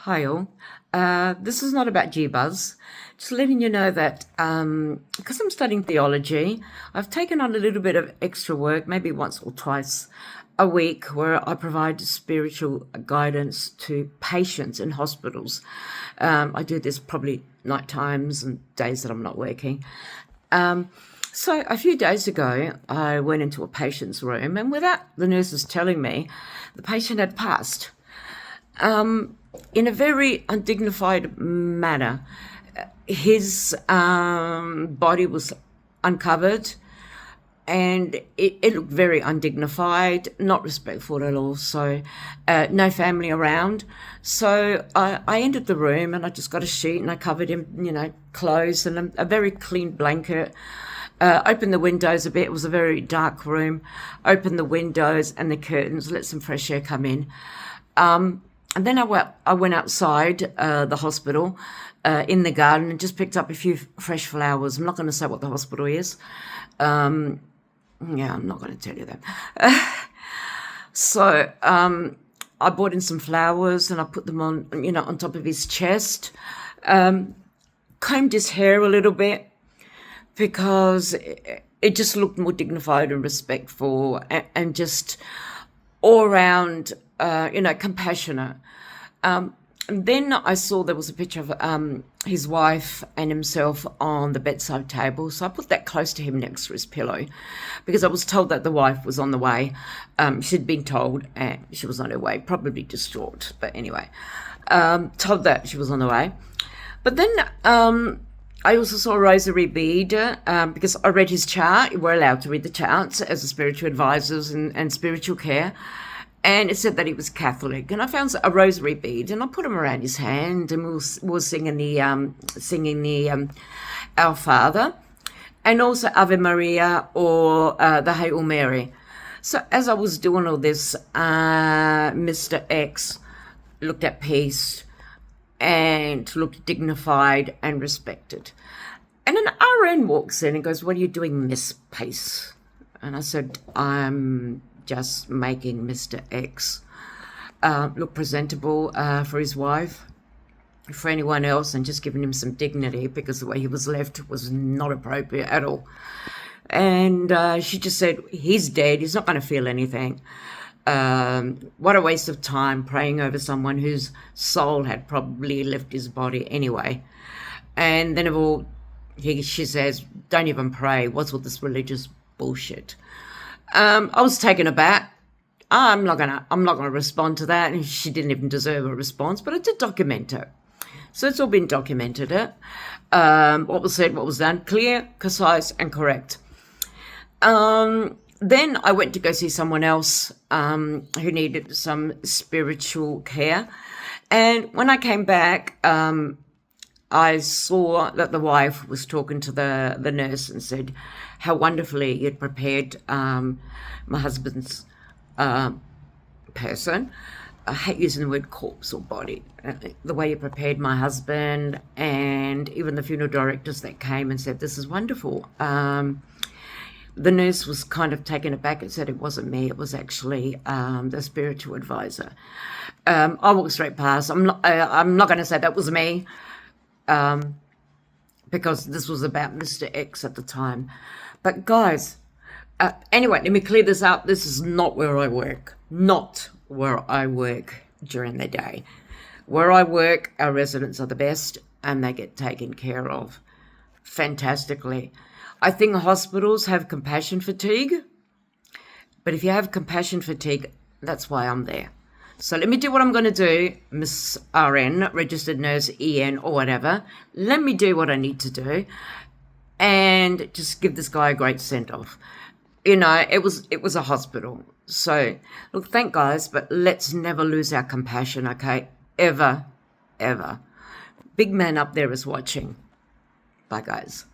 Hi all. This is not about G-Buzz. Just letting you know that because I'm studying theology, I've taken on a little bit of extra work, maybe once or twice a week, where I provide spiritual guidance to patients in hospitals. I do this probably night times and days that I'm not working. So a few days ago, I went into a patient's room, and without the nurses telling me, the patient had passed in a very undignified manner. His body was uncovered, and it looked very undignified, not respectful at all. So, no family around. So I entered the room and I just got a sheet and I covered him, clothes and a very clean blanket. Opened the windows a bit. It was a very dark room. Opened the windows and the curtains, let some fresh air come in. And then I went outside the hospital in the garden and just picked up a few fresh flowers. I'm not going to say what the hospital is. I'm not going to tell you that. So I brought in some flowers and I put them on top of his chest. Combed his hair a little bit because it just looked more dignified and respectful and just all around, compassionate. And then I saw there was a picture of his wife and himself on the bedside table. So I put that close to him next to his pillow because I was told that the wife was on the way. She'd been told and she was on her way, probably distraught. But anyway, told that she was on the way. But then I also saw a rosary bead because I read his chart. We're allowed to read the charts as a spiritual advisors and spiritual care. And it said that he was Catholic. And I found a rosary bead and I put him around his hand and we were singing the Our Father and also Ave Maria or the Hail Mary. So as I was doing all this, Mr. X looked at peace and looked dignified and respected. And an RN walks in and goes, "What are you doing, Miss Pace?" And I said, "I'm just making Mr. X look presentable for his wife, for anyone else, and just giving him some dignity because the way he was left was not appropriate at all." And she just said, "He's dead. He's not going to feel anything. What a waste of time praying over someone whose soul had probably left his body anyway." And then of all, she says, "Don't even pray. What's all this religious bullshit?" I was taken aback. I'm not gonna respond to that, and she didn't even deserve a response. But I did document it, so it's all been documented. What was said, what was done, clear, concise, and correct. Then I went to go see someone else who needed some spiritual care, and when I came back, I saw that the wife was talking to the nurse and said how wonderfully you'd prepared my husband's person. I hate using the word corpse or body. The way you prepared my husband, and even the funeral directors that came and said, "This is wonderful." The nurse was kind of taken aback and said it wasn't me, it was actually the spiritual advisor. I walked straight past. I'm not going to say that was me. Because this was about Mr. X at the time. But guys, anyway, let me clear this up. This is not where I work. Not where I work during the day. Where I work, our residents are the best and they get taken care of fantastically. I think hospitals have compassion fatigue. But if you have compassion fatigue, that's why I'm there. So let me do what I'm going to do, Miss RN, registered nurse, EN, or whatever. Let me do what I need to do and just give this guy a great send-off. It was a hospital. So, look, thank guys, but let's never lose our compassion, okay? Ever, ever. Big man up there is watching. Bye, guys.